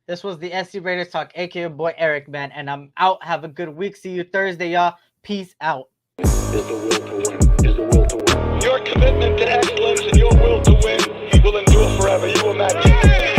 This was the SC Raiders Talk, aka your boy Eric, man, and I'm out. Have a good week. See you Thursday, y'all. Peace out. Is the will to win. Is the will to win. Your commitment to excellence and your will to win will endure forever. You imagine.